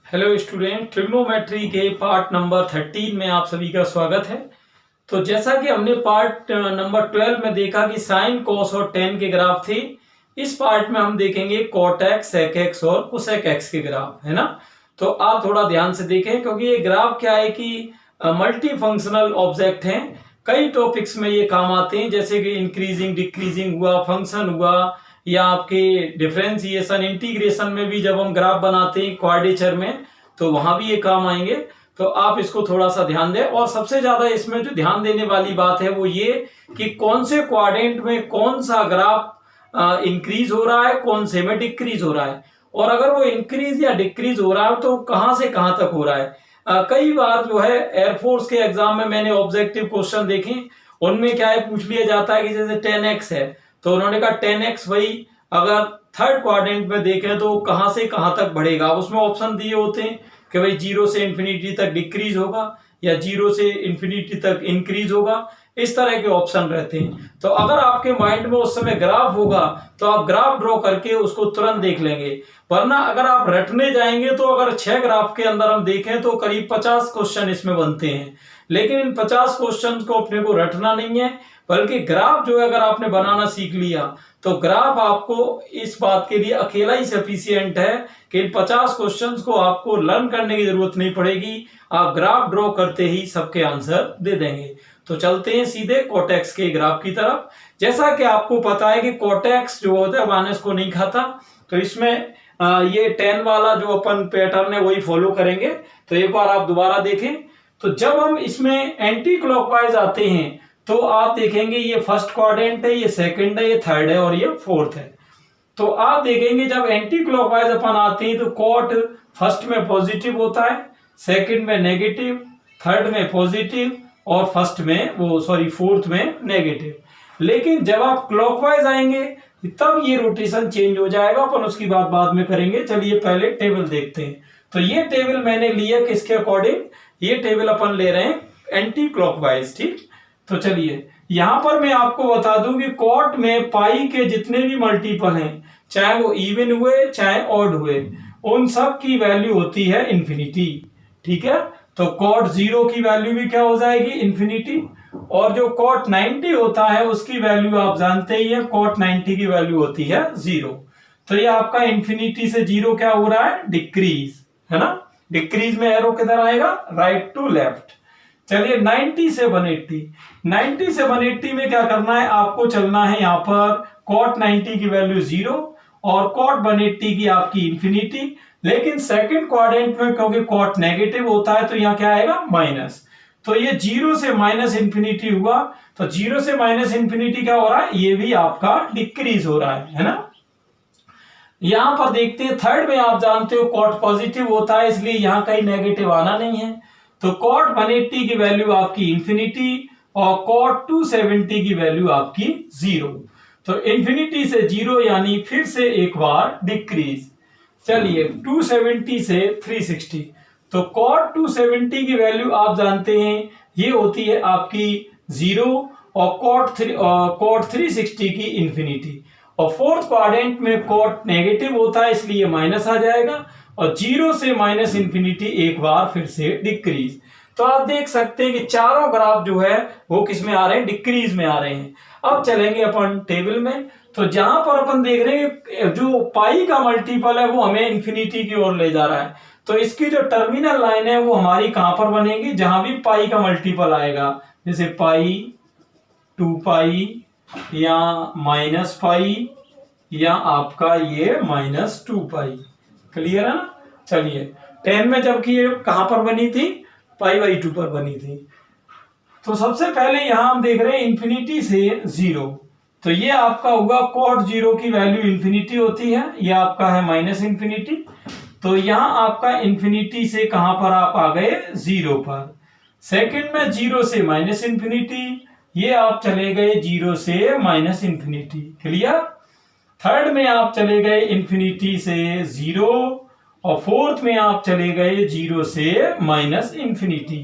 Hello student, trigonometry के part number 13 में आप सभी का स्वागत है। तो जैसा कि हमने पार्ट नंबर 12 में देखा कि साइन, कॉस और टेन के ग्राफ थे, इस पार्ट में हम देखेंगे कॉट एक्स, सेक एक्स और कोसेक एक्स के ग्राफ, है ना। तो आप थोड़ा ध्यान से देखें क्योंकि ये ग्राफ क्या है कि मल्टी फंक्शनल ऑब्जेक्ट हैं। कई टॉपिक्स में ये काम आते हैं, जैसे कि इंक्रीजिंग डिक्रीजिंग हुआ, फंक्शन हुआ, या आपके डिफरेंशिएशन इंटीग्रेशन में भी जब हम ग्राफ बनाते हैं क्वाड्रेचर में, तो वहां भी ये काम आएंगे। तो आप इसको थोड़ा सा ध्यान दें। और सबसे ज्यादा इसमें जो ध्यान देने वाली बात है वो ये कि कौन से क्वाड्रेंट में कौन सा ग्राफ इंक्रीज हो रहा है, कौन से में डिक्रीज हो रहा है, और अगर वो इंक्रीज या डिक्रीज हो रहा है तो कहां से कहां तक हो रहा है। कई बार जो है एयरफोर्स के एग्जाम में मैंने ऑब्जेक्टिव क्वेश्चन देखे, उनमें क्या है पूछ लिया जाता है कि जैसे 10x है, तो उन्होंने कहा 10x वही अगर थर्ड क्वाड्रेंट में देखें तो कहां से कहां तक बढ़ेगा। उसमें ऑप्शन दिए होते हैं कि भाई 0 से इंफिनिटी तक डिक्रीज होगा या 0 से इंफिनिटी तक इंक्रीज होगा, इस तरह के ऑप्शन रहते हैं। तो अगर आपके माइंड में उस समय ग्राफ होगा तो आप ग्राफ ड्रॉ करके उसको तुरंत देख लेंगे। वरना अगर आप रटने जाएंगे तो अगर 6 ग्राफ के अंदर हम देखें तो करीब 50 क्वेश्चन इसमें बनते हैं, लेकिन इन 50 क्वेश्चन को अपने को रटना नहीं है, बल्कि ग्राफ जो है अगर आपने बनाना सीख लिया तो ग्राफ आपको इस बात के लिए अकेला ही सफिशियंट है कि इन 50 क्वेश्चंस को आपको लर्न करने की जरूरत नहीं पड़ेगी। आप ग्राफ ड्रॉ करते ही सबके आंसर दे देंगे। तो चलते हैं सीधे कोटेक्स के ग्राफ की तरफ। जैसा कि आपको पता है कि कोटेक्स जो होता है माइनस को नहीं खाता, तो इसमें ये 10 वाला जो अपन पैटर्न है वही फॉलो करेंगे। तो एक बार आप दोबारा देखें, तो जब हम इसमें एंटी क्लॉकवाइज आते हैं तो आप देखेंगे ये फर्स्ट क्वाड्रेंट है, ये सेकंड है, ये थर्ड है और ये फोर्थ है। तो आप देखेंगे जब एंटी क्लॉकवाइज अपन आते हैं तो कॉट फर्स्ट में पॉजिटिव होता है, सेकंड में नेगेटिव, थर्ड में पॉजिटिव और फोर्थ में नेगेटिव। लेकिन जब आप क्लॉकवाइज आएंगे तब ये रोटेशन चेंज हो जाएगा, अपन उसकी बात बाद में करेंगे। चलिए पहले टेबल देखते हैं। तो ये टेबल मैंने लिया किसके अकॉर्डिंग, ये टेबल अपन ले रहे हैं एंटी क्लॉकवाइज, ठीक। तो चलिए यहां पर मैं आपको बता दूं कि कॉट में पाई के जितने भी मल्टीपल हैं, चाहे वो इवन हुए चाहे ऑड हुए, उन सब की वैल्यू होती है इंफिनिटी, ठीक है। तो कॉट 0 की वैल्यू भी क्या हो जाएगी, इंफिनिटी। और जो कॉट 90 होता है उसकी वैल्यू आप जानते ही है, कॉट 90 की वैल्यू होती है 0। तो ये आपका इंफिनिटी से 0 क्या हो रहा है, डिक्रीज, है ना। डिक्रीज में एरो किधर आएगा, राइट टू लेफ्ट। चलिए 90 से 180, 90 से 180 में क्या करना है, आपको चलना है यहां पर कॉट 90 की वैल्यू 0 और कॉट 180 की आपकी इंफिनिटी। लेकिन सेकंड क्वाड्रेंट में क्योंकि कॉट नेगेटिव होता है तो यहां क्या आएगा, माइनस। तो ये 0 से माइनस इंफिनिटी हुआ, तो 0 से माइनस इंफिनिटी क्या हो रहा है, ये भी आपका डिक्रीज हो रहा है ना। यहां पर देखते हैं थर्ड में आप जानते हो कॉट पॉजिटिव होता है, इसलिए यहां कहीं नेगेटिव आना नहीं है। तो कॉट 180 की वैल्यू आपकी इंफिनिटी और कॉट 270 की वैल्यू आपकी 0। तो इंफिनिटी से 0 यानी फिर से एक बार डिक्रीज। चलिए 270 से 360, तो कॉट 270 की वैल्यू आप जानते हैं ये होती है आपकी 0 और कॉट 360 की इंफिनिटी। और फोर्थ क्वाड्रेंट में कॉट नेगेटिव होता है इसलिए माइनस आ जाएगा, और 0 से माइनस इंफिनिटी एक बार फिर से डिक्रीज। तो आप देख सकते हैं कि चारों ग्राफ जो है वो किस में आ रहे हैं, डिक्रीज में आ रहे हैं। अब चलेंगे अपन टेबल में। तो जहां पर अपन देख रहे हैं जो पाई का मल्टीपल है वो हमें इंफिनिटी की ओर ले जा रहा है, तो इसकी जो टर्मिनल लाइन है वो हमारी कहां पर बनेगी, जहां भी पाई का मल्टीपल आएगा, जैसे पाई, 2 पाई या माइनस पाई या आपका ये -2 पाई। क्लियर है ना। चलिए 10 में जबकि ये कहां पर बनी थी, π/2 पर बनी थी। तो सबसे पहले यहां हम देख रहे हैं इंफिनिटी से 0, तो ये आपका हुआ कॉट 0 की वैल्यू इंफिनिटी होती है, ये आपका है माइनस इंफिनिटी। तो यहां आपका इंफिनिटी से कहां पर आप आ गए, 0 पर। सेकंड में 0 से माइनस इंफिनिटी, ये आप चले गए 0 से माइनस इंफिनिटी। क्लियर। थर्ड में आप चले गए इंफिनिटी से 0 और फोर्थ में आप चले गए 0 से माइनस इंफिनिटी।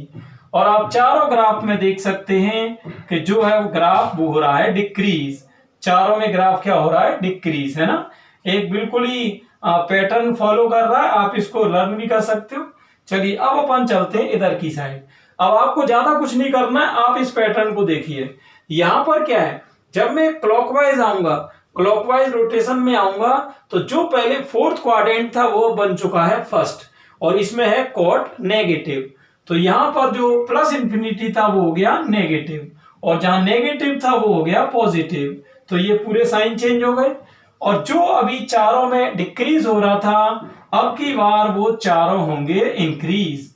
और आप चारों ग्राफ में देख सकते हैं कि जो है वो ग्राफ वो हो रहा है डिक्रीज। चारों में ग्राफ क्या हो रहा है, डिक्रीज, है ना। एक बिल्कुल ही पैटर्न फॉलो कर रहा है, आप इसको लर्न भी कर सकते हो। चलिए अब अपन चलते हैं इधर की साइड। अब आपको ज्यादा कुछ नहीं करना है, आप इस पैटर्न को देखिए। यहां पर क्या है, जब मैं क्लॉकवाइज आऊंगा, क्लॉकवाइज रोटेशन में आऊंगा, तो जो पहले फोर्थ क्वाड्रेंट था वो बन चुका है फर्स्ट, और इसमें है कॉट नेगेटिव। तो यहां पर जो प्लस इंफिनिटी था वो हो गया नेगेटिव, और जहां नेगेटिव था वो हो गया पॉजिटिव। तो ये पूरे साइन चेंज हो गए, और जो अभी चारों में डिक्रीज हो रहा था, अब की बार वो चारों होंगे इंक्रीज।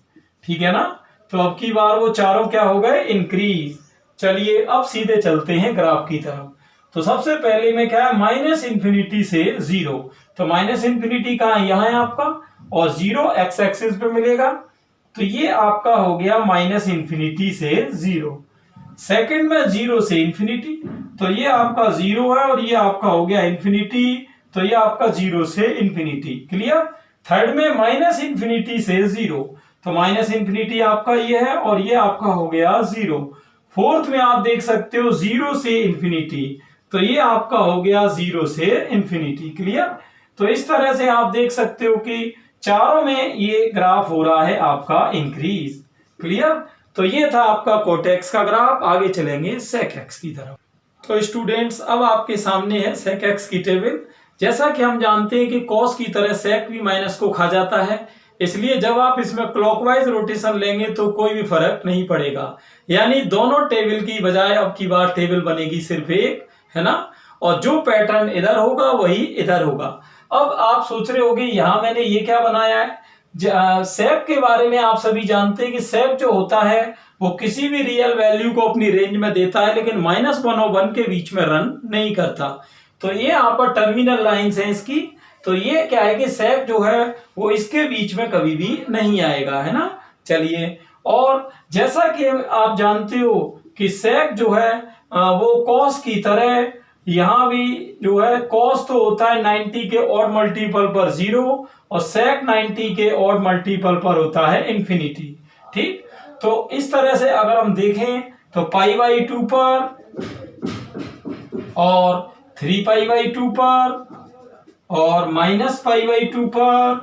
ठीक है ना, तो अब की बार वो चारों क्या हो गए, इंक्रीज। चलिए अब सीधे चलते हैं ग्राफ की तरफ। तो सबसे पहले में क्या है, माइनस इंफिनिटी से जीरो। तो माइनस इंफिनिटी कहां है, यहां है आपका, और जीरो एक्स एक्सिस पे मिलेगा। तो ये आपका हो गया माइनस इंफिनिटी से जीरो। सेकंड में जीरो से इंफिनिटी, तो ये आपका जीरो है, और ये आपका हो गया इंफिनिटी, तो ये आपका जीरो से इंफिनिटी। क्लियर। थर्ड में माइनस इंफिनिटी से जीरो, तो माइनस इंफिनिटी आपका ये है, और ये आपका हो गया जीरो। फोर्थ में आप देख सकते हो जीरो से इंफिनिटी, तो ये आपका हो गया जीरो से इंफिनिटी। क्लियर। तो इस तरह से आप देख सकते हो कि चारों में ये ग्राफ हो रहा है आपका इंक्रीज। क्लियर। तो ये था आपका कोटेक्स का ग्राफ। आगे चलेंगे सेक एक्स की तरफ। तो स्टूडेंट्स अब आपके सामने है सेक एक्स की टेबल। जैसा कि हम जानते हैं कि कॉस की तरह सेक भी माइनस को खा जाता है, इसलिए जब आप इसमें क्लॉकवाइज रोटेशन लेंगे तो कोई भी फर्क नहीं पड़ेगा। यानी दोनों टेबल की बजाय अब की बार टेबल बनेगी सिर्फ एक, है ना, और जो पैटर्न इधर होगा वही इधर होगा। अब आप सोच रहे होंगे यहां मैंने ये क्या बनाया है। सेक के बारे में आप सभी जानते हैं कि सेक जो होता है वो किसी भी रियल वैल्यू को अपनी रेंज में देता है, लेकिन -1 और 1 के बीच में रन नहीं करता। तो ये यहाँ पर टर्मिनल लाइंस हैं इसकी। तो ये क्या है कि सेक जो है वो इसके बीच में कभी भी नहीं आएगा, है ना। चलिए, और जैसा कि आप जानते हो कि सेक जो है वो कॉस की तरह यहां भी जो है कॉस तो होता है 90 के ऑड मल्टीपल पर 0, और सेक 90 के ऑड मल्टीपल पर होता है इंफिनिटी। ठीक। तो इस तरह से अगर हम देखें तो π/2 पर, और 3π/2 पर, और -π/2 पर,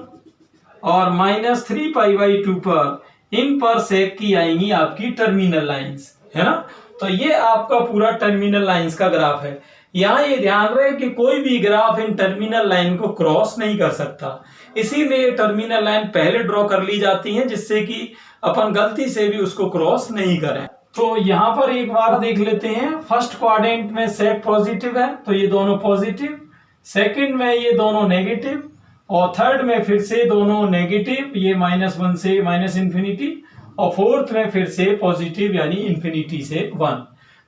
और -3π/2 पर, इन पर सेक की आएंगी आपकी टर्मिनल लाइंस, है ना। तो ये आपका पूरा टर्मिनल लाइंस का ग्राफ है। यहाँ ये ध्यान रहे कि कोई भी ग्राफ इन टर्मिनल लाइन को क्रॉस नहीं कर सकता, इसीलिए टर्मिनल लाइन पहले ड्रॉ कर ली जाती है जिससे कि अपन गलती से भी उसको क्रॉस नहीं करें। तो यहाँ पर एक बार देख लेते हैं। फर्स्ट क्वाड्रेंट में सेक पॉजिटिव है, तो ये दोनों पॉजिटिव। सेकंड में ये दोनों नेगेटिव, और थर्ड में फिर से दोनों नेगेटिव, ये -1 से माइनस इंफिनिटी, और फोर्थ में फिर से पॉजिटिव यानी इंफिनिटी से 1।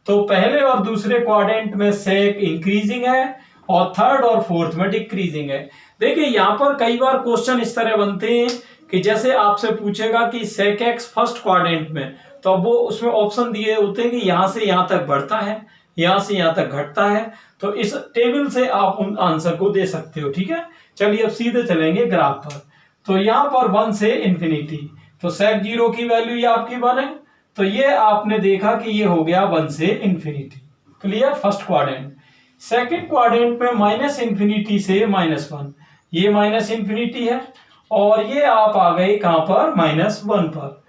तो पहले और दूसरे क्वाड्रेंट में सेक इंक्रीजिंग है, और थर्ड और फोर्थ में डिक्रीजिंग है। देखिए यहाँ पर कई बार क्वेश्चन इस तरह बनते हैं कि जैसे आपसे पूछेगा कि सेक एक्स फर्स्ट क्वाड्रेंट में, तो अब वो उसमें ऑप्शन दिए होते हैं कि यहां से यहां तक बढ़ता है, यहां से यहां तक घटता है। तो इस टेबल से आप उन आंसर को दे सकते हो। ठीक है। चलिए अब सीधे चलेंगे ग्राफ पर। तो यहाँ पर 1 से इंफिनिटी, तो सेक 0 की वैल्यू ये आपकी 1 है, तो ये आपने देखा कि ये हो गया 1 से infinity. Clear. First quadrant. Second quadrant में -इंफिनिटी से -1, ये माइनस इंफिनिटी है, और ये आप आ गए कहां पर, -1 पर।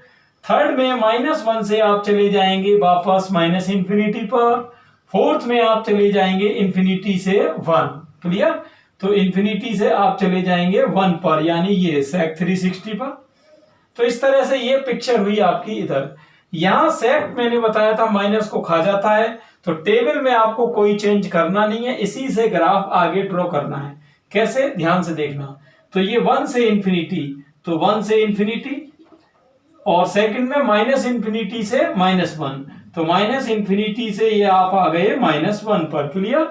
थर्ड में -1 से आप चले जाएंगे वापस -इंफिनिटी पर। फोर्थ में आप चले जाएंगे इंफिनिटी से 1। क्लियर। तो इंफिनिटी से आप चले जाएंगे 1 पर, यानी ये सेक 360 पर। तो इस तरह से ये पिक्चर हुई आपकी इधर। यहां सेक मैंने बताया था माइनस को खा जाता है, तो टेबल में आपको कोई चेंज करना नहीं है, इसी से ग्राफ आगे ड्रॉ करना है। कैसे, ध्यान से देखना। तो ये 1 से इंफिनिटी, तो 1 से इंफिनिटी, और सेकंड में -इंफिनिटी से -1, तो -इंफिनिटी से ये आप आ गए -1 पर। क्लियर।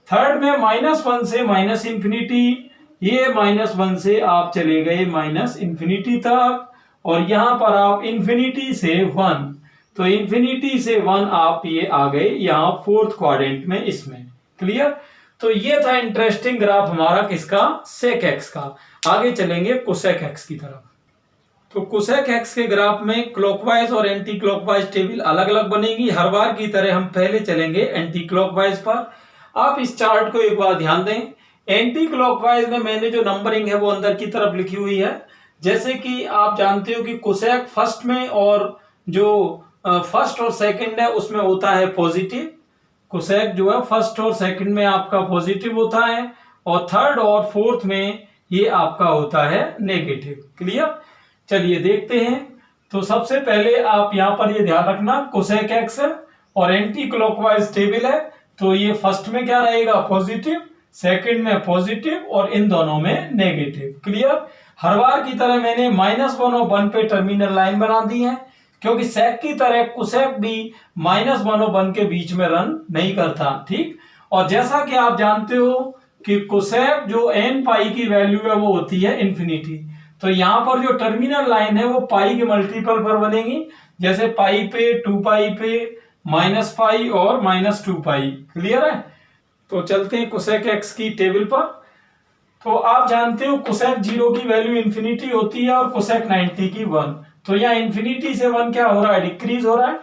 थर्ड में -1 से -इंफिनिटी, ये -1 से आप चले गए -इंफिनिटी तक, और यहां पर आप इंफिनिटी से 1, तो इंफिनिटी से 1 आप ये आ गए यहां फोर्थ क्वाड्रेंट में इसमें। क्लियर। तो ये था इंटरेस्टिंग ग्राफ हमारा किसका, सेक एक्स का। आगे चलेंगे कोसेक एक्स की तरफ। तो कोसेक एक्स के ग्राफ में क्लॉकवाइज और एंटी क्लॉकवाइज टेबल अलग अलग बनेगी। हर बार की तरह हम पहले चलेंगे एंटी क्लॉकवाइज पर। आप इस चार्ट को एक बार ध्यान दें। एंटी क्लॉकवाइज में मैंने जो नंबरिंग है वो अंदर की तरफ लिखी हुई है। जैसे कि आप जानते हो कि कोसेक फर्स्ट में और जो फर्स्ट और सेकंड है उसमें होता है पॉजिटिव। कोसेक जो है फर्स्ट और सेकंड में आपका पॉजिटिव होता है और थर्ड और फोर्थ में ये आपका होता है नेगेटिव। क्लियर? चलिए देखते हैं। तो सबसे पहले आप यहां पर ये ध्यान रखना, कोसेक एक्स है और एंटी क्लॉकवाइज टेबल है, तो ये फर्स्ट में क्या रहेगा? पॉजिटिव, सेकंड में पॉजिटिव और इन दोनों में नेगेटिव। क्लियर? हर बार की तरह मैंने -1 और 1 पे टर्मिनल लाइन बना दी है, क्योंकि सेक की तरह कोसेक भी -1 और 1 के बीच में रन नहीं करता। ठीक? और जैसा कि आप जानते हो कि कोसेक जो n पाई की वैल्यू है वो होती है इन्फिनिटी, तो यहां पर जो टर्मिनल लाइन है वो पाई के मल्टीपल पर बनेगी, जैसे पाई पे, 2 पाई पे, -पाई और -2 पाई। क्लियर है? तो चलते हैं कोसेक एक्स की टेबल पर। तो आप जानते हो कोसेक 0 की वैल्यू इन्फिनिटी होती है और कोसेक 90 की 1। तो यहाँ इन्फिनिटी से 1 क्या हो रहा है? डिक्रीज हो रहा है।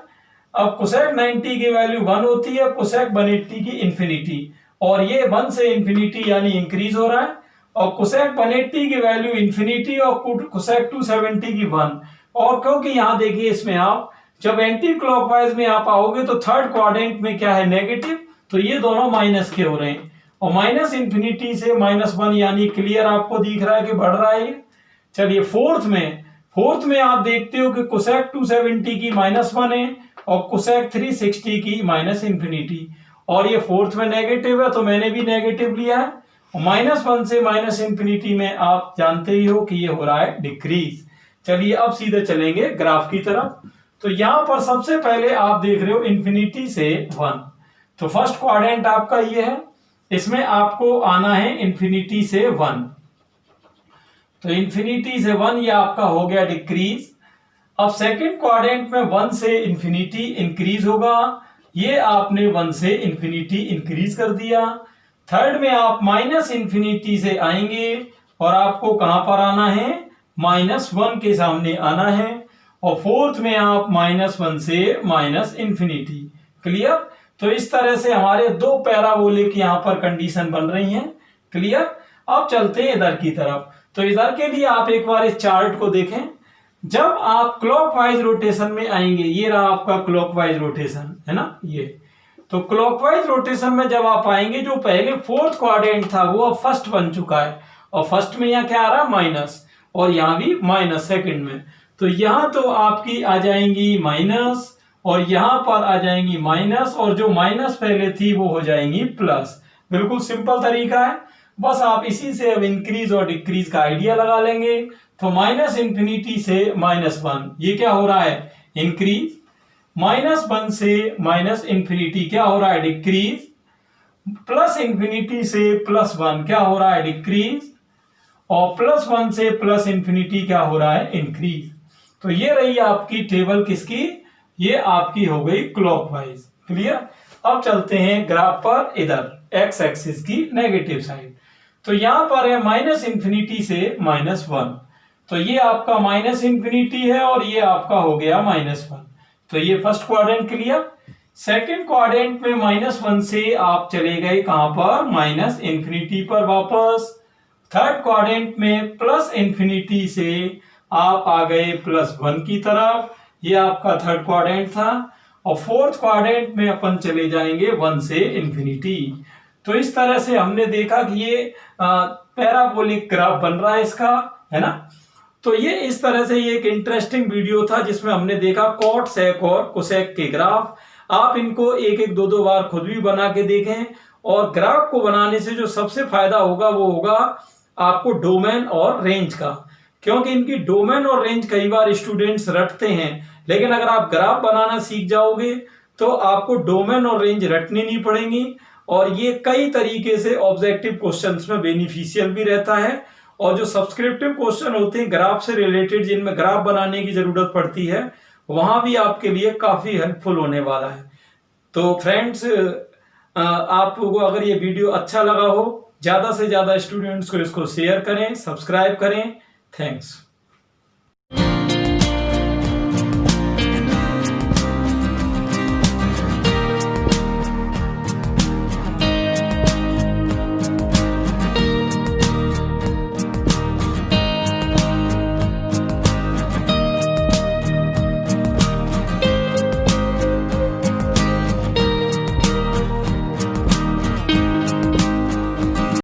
अब कोसेक 90 की वैल्यू 1 होती है, कोसेक 180 की इन्फिनिटी, और ये 1 से इन्फिनिटी यानी इंक्रीज हो रहा है। और कोसेक 180 की वैल्यू इन्फिनिटी और कोसेक 270 की 1। और क्योंकि यहाँ देखिए इसमें आप जब एंटी क्लॉकवाइज में आप आओगे तो थर्ड क्वाड्रेंट में क्या है? नेगेटिव, तो ये दोनों माइनस के हो रहे हैं और माइनस इन्फिनिटी से -1 यानी क्लियर आपको दिख रहा है कि बढ़ रहा है ये। चलिए फोर्थ में आप देखते हो कि कोसेक 270 की -1 है और कोसेक 360 की -इन्फिनिटी, और ये फोर्थ में नेगेटिव है तो मैंने भी नेगेटिव लिया है। और -1 से -इन्फिनिटी में आप जानते ही हो कि ये हो रहा है डिक्रीज। चलिए अब सीधे चलेंगे ग्राफ की तरफ। तो यहां पर सबसे पहले आप देख रहे हो इन्फिनिटी से 1, तो फर्स्ट क्वाड्रेंट आपका ये है, इसमें आपको आना है इन्फिनिटी से 1। तो इन्फिनिटी से 1 ये आपका हो गया डिक्रीज। अब सेकंड क्वाड्रेंट में 1 से इन्फिनिटी इंक्रीज होगा, ये आपने 1 से इन्फिनिटी इंक्रीज कर दिया। थर्ड में आप -इन्फिनिटी से आएंगे और आपको कहां पर आना है? -1 के सामने आना है। और फोर्थ में आप -1 से -इन्फिनिटी। क्लियर? तो इस तरह से हमारे दो पैराबोलिक यहां पर कंडीशन बन रही हैं। क्लियर? अब चलते हैं इधर की तरफ। तो इधर के लिए आप एक बार इस चार्ट को देखें। जब आप क्लॉकवाइज रोटेशन में आएंगे, ये रहा आपका क्लॉकवाइज रोटेशन, है ना ये। तो क्लॉकवाइज रोटेशन में जब आप आएंगे, जो पहले फोर्थ क्वाड्रेंट था वो अब फर्स्ट बन चुका है, और फर्स्ट में यहाँ क्या आ रहा है? माइनस, और यहां भी माइनस सेकंड में। तो यहां तो आपकी आ जाएंगी माइनस और यहां पर आ जाएंगी माइनस, और जो माइनस पहले थी वो हो जाएंगी प्लस। बिल्कुल सिंपल तरीका है, बस आप इसी से अब इंक्रीज और डिक्रीज का आइडिया लगा लेंगे। तो -इन्फिनिटी से -1 ये क्या हो रहा है? इंक्रीज। -1 से -इन्फिनिटी क्या हो रहा है? डिक्रीज। +इन्फिनिटी से +1 क्या हो रहा है? डिक्रीज। और +1 से +इन्फिनिटी क्या हो रहा है? इंक्रीज। तो ये रही आपकी टेबल किसकी? ये आपकी हो गई क्लॉकवाइज। क्लियर? अब चलते हैं ग्राफ पर, इधर एक्स एक्सिस की नेगेटिव साइड। तो यहां पर है -इन्फिनिटी से -1, तो ये आपका -इन्फिनिटी है और ये आपका हो गया -1। तो ये first quadrant clear. Second quadrant में -1 से आप चले गए कहां पर? -इन्फिनिटी पर वापस। थर्ड क्वाड्रेंट में +इन्फिनिटी से आप आ गए +1 की तरफ, ये आपका थर्ड क्वाड्रेंट था। और फोर्थ क्वाड्रेंट में अपन चले जाएंगे 1 से इन्फिनिटी। तो इस तरह से हमने देखा कि ये पैराबोलिक ग्राफ बन रहा है इसका, है ना। तो ये इस तरह से ये एक इंटरेस्टिंग वीडियो था जिसमें हमने देखा कॉट, सेक और कोसेक के ग्राफ। आप इनको एक एक दो बार खुद भी बना के देखें, और ग्राफ को बनाने से जो सबसे फायदा होगा वो होगा आपको डोमेन और रेंज का, क्योंकि इनकी डोमेन और रेंज कई बार स्टूडेंट्स रटते हैं, लेकिन अगर आप ग्राफ बनाना सीख जाओगे तो आपको डोमेन और रेंज रटनी नहीं पड़ेंगी, और ये कई तरीके से ऑब्जेक्टिव क्वेश्चंस में बेनिफिशियल भी रहता है। और जो सब्सक्रिप्टिव क्वेश्चन होते हैं ग्राफ से रिलेटेड, जिनमें ग्राफ बनाने की जरूरत पड़ती है, वहां भी आपके लिए काफी हेल्पफुल होने वाला है। तो फ्रेंड्स, आपको अगर ये वीडियो अच्छा लगा हो, ज्यादा से ज्यादा स्टूडेंट्स को इसको शेयर करें, सब्सक्राइब करें। थैंक्स।